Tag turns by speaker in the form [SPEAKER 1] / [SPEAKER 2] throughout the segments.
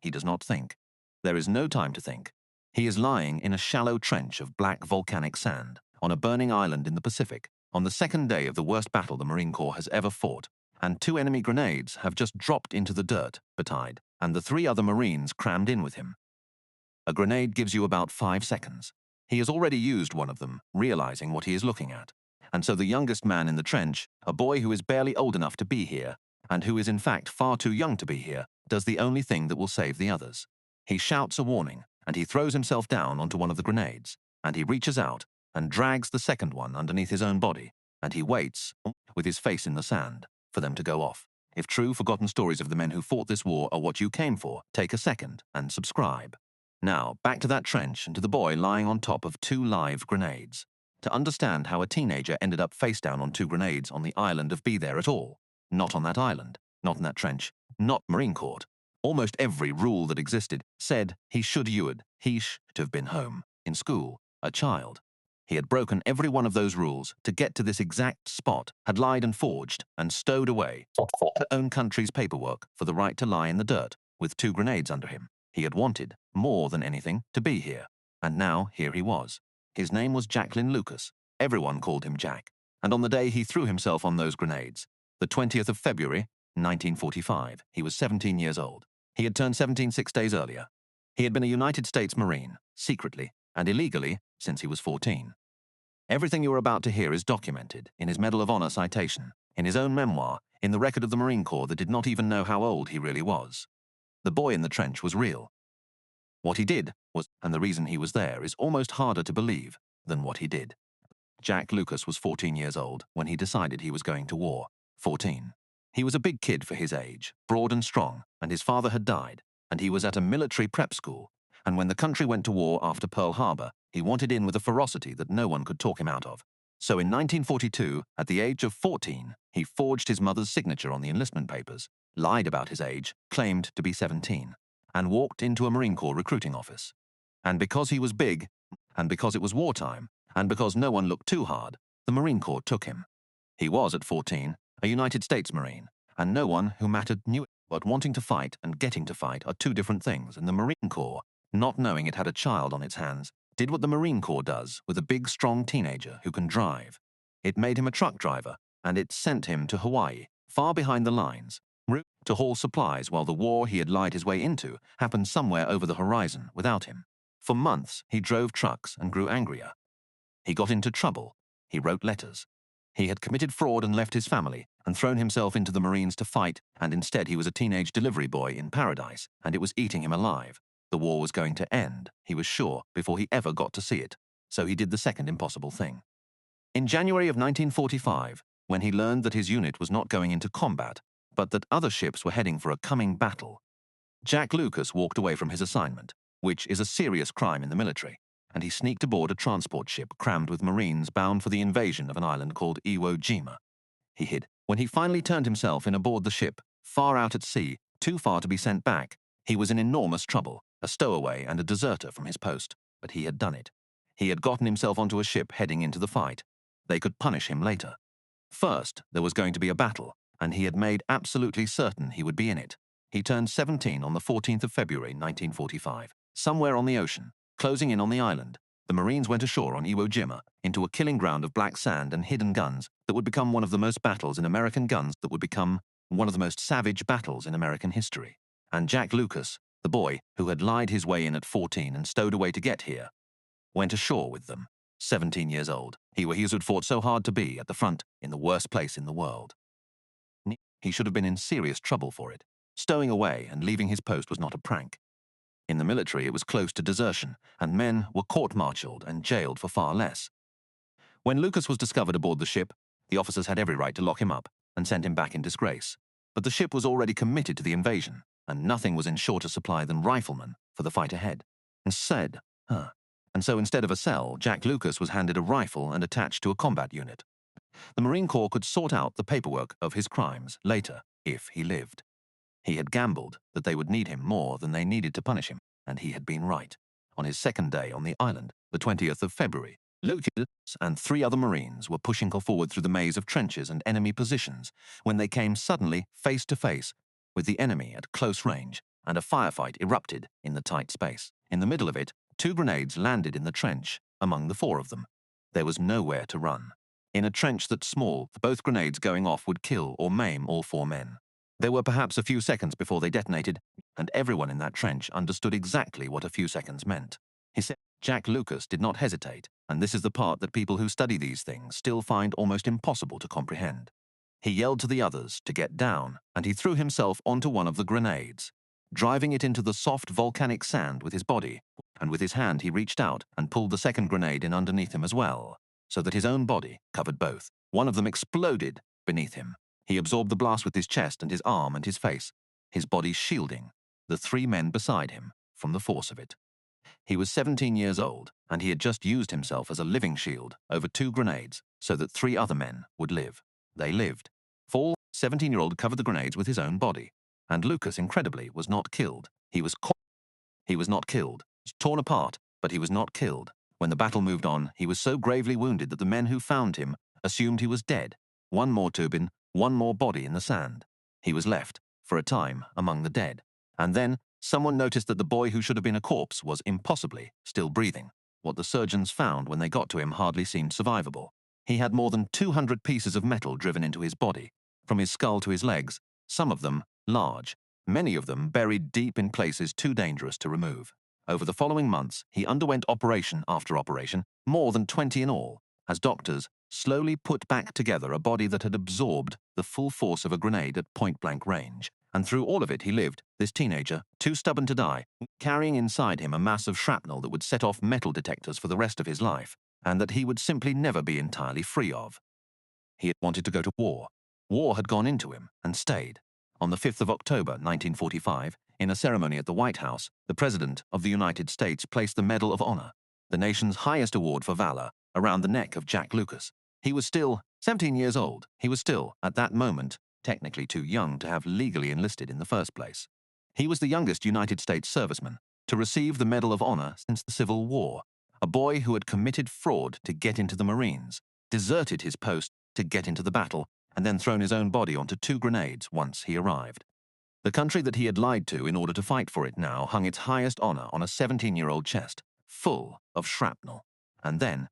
[SPEAKER 1] He does not think. There is no time to think. He is lying in a shallow trench of black volcanic sand on a burning island in the Pacific on the second day of the worst battle the Marine Corps has ever fought, and 2 enemy grenades have just dropped into the dirt, Bataille, and the 3 other Marines crammed in with him. A grenade gives you about 5 seconds. He has already used one of them, realizing what he is looking at. And so the youngest man in the trench, a boy who is barely old enough to be here, and who is in fact far too young to be here, does the only thing that will save the others. He shouts a warning, and he throws himself down onto one of the grenades, and he reaches out and drags the second one underneath his own body, and he waits, with his face in the sand, for them to go off. If true, forgotten stories of the men who fought this war are what you came for, take a second and subscribe. Now, back to that trench and to the boy lying on top of 2 live grenades. To understand how a teenager ended up face down on 2 grenades on the island of Be There at all. Not on that island, not in that trench, not Marine Corps. Almost every rule that existed said he should have been home, in school, a child. He had broken every one of those rules to get to this exact spot, had lied and forged, and stowed away her own country's paperwork for the right to lie in the dirt, with 2 grenades under him. He had wanted, more than anything, to be here. And now, here he was. His name was Jacklyn Lucas. Everyone called him Jack. And on the day he threw himself on those grenades, the 20th of February, 1945, he was 17 years old. He had turned 17 6 days earlier. He had been a United States Marine, secretly and illegally, since he was 14. Everything you are about to hear is documented in his Medal of Honor citation, in his own memoir, in the record of the Marine Corps that did not even know how old he really was. The boy in the trench was real. What he did was, and the reason he was there is almost harder to believe than what he did. Jack Lucas was 14 years old when he decided he was going to war. 14. He was a big kid for his age, broad and strong, and his father had died, and he was at a military prep school, and when the country went to war after Pearl Harbor, he wanted in with a ferocity that no one could talk him out of. So in 1942, at the age of 14, he forged his mother's signature on the enlistment papers, lied about his age, claimed to be 17, and walked into a Marine Corps recruiting office. And because he was big, and because it was wartime, and because no one looked too hard, the Marine Corps took him. He was, at 14, a United States Marine, and no one who mattered knew it. But wanting to fight and getting to fight are 2 different things, and the Marine Corps, not knowing it had a child on its hands, did what the Marine Corps does with a big, strong teenager who can drive. It made him a truck driver, and it sent him to Hawaii, far behind the lines, to haul supplies while the war he had lied his way into happened somewhere over the horizon without him. For months, he drove trucks and grew angrier. He got into trouble. He wrote letters. He had committed fraud and left his family and thrown himself into the Marines to fight, and instead he was a teenage delivery boy in paradise, and it was eating him alive. The war was going to end, he was sure, before he ever got to see it. So he did the second impossible thing. In January of 1945, when he learned that his unit was not going into combat, but that other ships were heading for a coming battle, Jack Lucas walked away from his assignment, which is a serious crime in the military, and he sneaked aboard a transport ship crammed with Marines bound for the invasion of an island called Iwo Jima. He hid. When he finally turned himself in aboard the ship, far out at sea, too far to be sent back, he was in enormous trouble, a stowaway and a deserter from his post. But he had done it. He had gotten himself onto a ship heading into the fight. They could punish him later. First, there was going to be a battle, and he had made absolutely certain he would be in it. He turned 17 on the 14th of February, 1945. Somewhere on the ocean, closing in on the island, the Marines went ashore on Iwo Jima, into a killing ground of black sand and hidden guns that would become one of the most battles in American guns that would become one of the most savage battles in American history. And Jack Lucas, the boy who had lied his way in at 14 and stowed away to get here, went ashore with them, 17 years old. He had fought so hard to be at the front in the worst place in the world. He should have been in serious trouble for it. Stowing away and leaving his post was not a prank. In the military, it was close to desertion, and men were court-martialed and jailed for far less. When Lucas was discovered aboard the ship, the officers had every right to lock him up and send him back in disgrace. But the ship was already committed to the invasion, and nothing was in shorter supply than riflemen for the fight ahead. And so instead of a cell, Jack Lucas was handed a rifle and attached to a combat unit. The Marine Corps could sort out the paperwork of his crimes later, if he lived. He had gambled that they would need him more than they needed to punish him, and he had been right. On his second day on the island, the 20th of February, Lucas and 3 other Marines were pushing forward through the maze of trenches and enemy positions when they came suddenly face to face with the enemy at close range and a firefight erupted in the tight space. In the middle of it, 2 grenades landed in the trench, among the 4 of them. There was nowhere to run. In a trench that small, both grenades going off would kill or maim all 4 men. There were perhaps a few seconds before they detonated, and everyone in that trench understood exactly what a few seconds meant. He said Jack Lucas did not hesitate, and this is the part that people who study these things still find almost impossible to comprehend. He yelled to the others to get down, and he threw himself onto one of the grenades, driving it into the soft volcanic sand with his body, and with his hand he reached out and pulled the second grenade in underneath him as well, so that his own body covered both. One of them exploded beneath him. He absorbed the blast with his chest and his arm and his face, his body shielding the 3 men beside him from the force of it. He was 17 years old, and he had just used himself as a living shield over 2 grenades so that 3 other men would live. They lived. Fall, 17-year-old covered the grenades with his own body, and Lucas, incredibly, was not killed. He was not killed. He was torn apart, but he was not killed. When the battle moved on, he was so gravely wounded that the men who found him assumed he was dead. 1 more Tubin, 1 more body in the sand. He was left, for a time, among the dead. And then, someone noticed that the boy who should have been a corpse was impossibly still breathing. What the surgeons found when they got to him hardly seemed survivable. He had more than 200 pieces of metal driven into his body, from his skull to his legs, some of them large, many of them buried deep in places too dangerous to remove. Over the following months, he underwent operation after operation, more than 20 in all, as doctors slowly put back together a body that had absorbed the full force of a grenade at point-blank range. And through all of it he lived, this teenager, too stubborn to die, carrying inside him a mass of shrapnel that would set off metal detectors for the rest of his life, and that he would simply never be entirely free of. He had wanted to go to war. War had gone into him and stayed. On the 5th of October, 1945, in a ceremony at the White House, the President of the United States placed the Medal of Honor, the nation's highest award for valor, around the neck of Jack Lucas. He was still 17 years old. He was still, at that moment, technically too young to have legally enlisted in the first place. He was the youngest United States serviceman to receive the Medal of Honor since the Civil War, a boy who had committed fraud to get into the Marines, deserted his post to get into the battle, and then thrown his own body onto 2 grenades once he arrived. The country that he had lied to in order to fight for it now hung its highest honor on a 17-year-old chest, full of shrapnel. And then,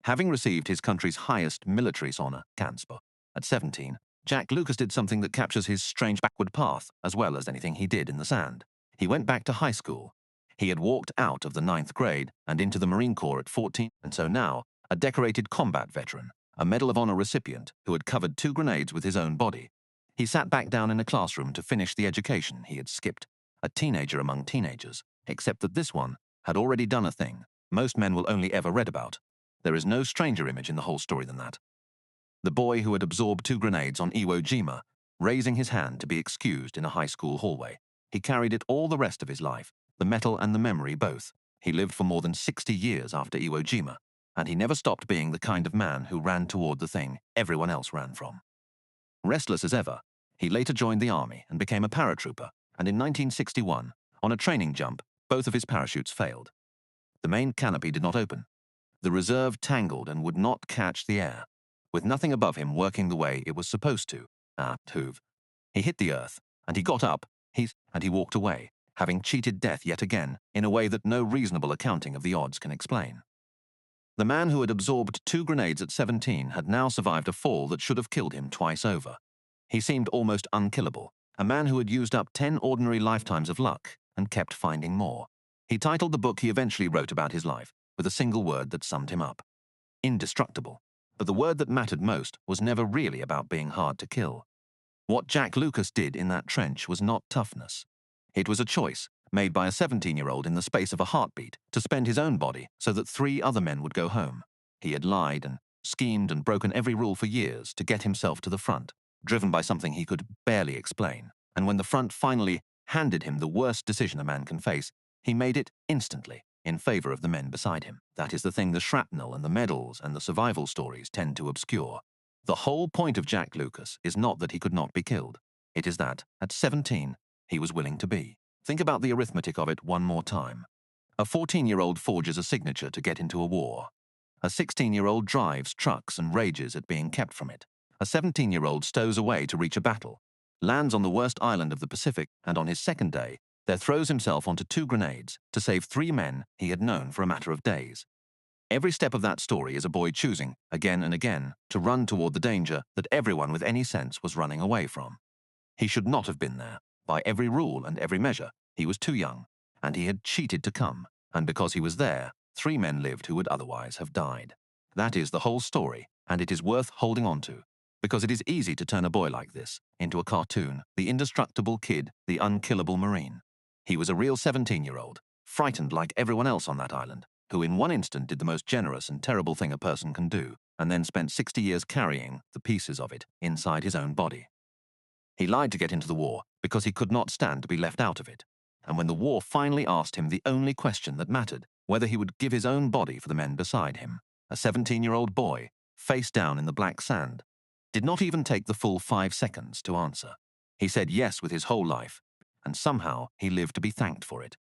[SPEAKER 1] having received his country's highest military honor, Kanspo, at 17, Jack Lucas did something that captures his strange backward path as well as anything he did in the sand. He went back to high school. He had walked out of the 9th grade and into the Marine Corps at 14, and so now, a decorated combat veteran, a Medal of Honor recipient who had covered 2 grenades with his own body. He sat back down in a classroom to finish the education he had skipped, a teenager among teenagers, except that this one had already done a thing most men will only ever read about. There is no stranger image in the whole story than that. The boy who had absorbed 2 grenades on Iwo Jima, raising his hand to be excused in a high school hallway. He carried it all the rest of his life, the metal and the memory both. He lived for more than 60 years after Iwo Jima, and he never stopped being the kind of man who ran toward the thing everyone else ran from. Restless as ever, he later joined the army and became a paratrooper, and in 1961, on a training jump, both of his parachutes failed. The main canopy did not open. The reserve tangled and would not catch the air, with nothing above him working the way it was supposed to. He hit the earth, and he got up, and he walked away, having cheated death yet again in a way that no reasonable accounting of the odds can explain. The man who had absorbed 2 grenades at 17 had now survived a fall that should have killed him twice over. He seemed almost unkillable, a man who had used up 10 ordinary lifetimes of luck and kept finding more. He titled the book he eventually wrote about his life with a single word that summed him up: Indestructible. But the word that mattered most was never really about being hard to kill. What Jack Lucas did in that trench was not toughness. It was a choice made by a 17-year-old in the space of a heartbeat to spend his own body so that 3 other men would go home. He had lied and schemed and broken every rule for years to get himself to the front, driven by something he could barely explain. And when the front finally handed him the worst decision a man can face, he made it instantly in favor of the men beside him. That is the thing the shrapnel and the medals and the survival stories tend to obscure. The whole point of Jack Lucas is not that he could not be killed. It is that, at 17, he was willing to be. Think about the arithmetic of it one more time. A 14-year-old forges a signature to get into a war. A 16-year-old drives trucks and rages at being kept from it. A 17-year-old stows away to reach a battle, lands on the worst island of the Pacific, and on his second day, there throws himself onto 2 grenades to save 3 men he had known for a matter of days. Every step of that story is a boy choosing, again and again, to run toward the danger that everyone with any sense was running away from. He should not have been there. By every rule and every measure, he was too young, and he had cheated to come, and because he was there, 3 men lived who would otherwise have died. That is the whole story, and it is worth holding on to, because it is easy to turn a boy like this into a cartoon, the indestructible kid, the unkillable Marine. He was a real 17-year-old, frightened like everyone else on that island, who in one instant did the most generous and terrible thing a person can do, and then spent 60 years carrying the pieces of it inside his own body. He lied to get into the war because he could not stand to be left out of it, and when the war finally asked him the only question that mattered, whether he would give his own body for the men beside him, a 17-year-old boy, face down in the black sand, did not even take the full 5 seconds to answer. He said yes with his whole life, and somehow he lived to be thanked for it.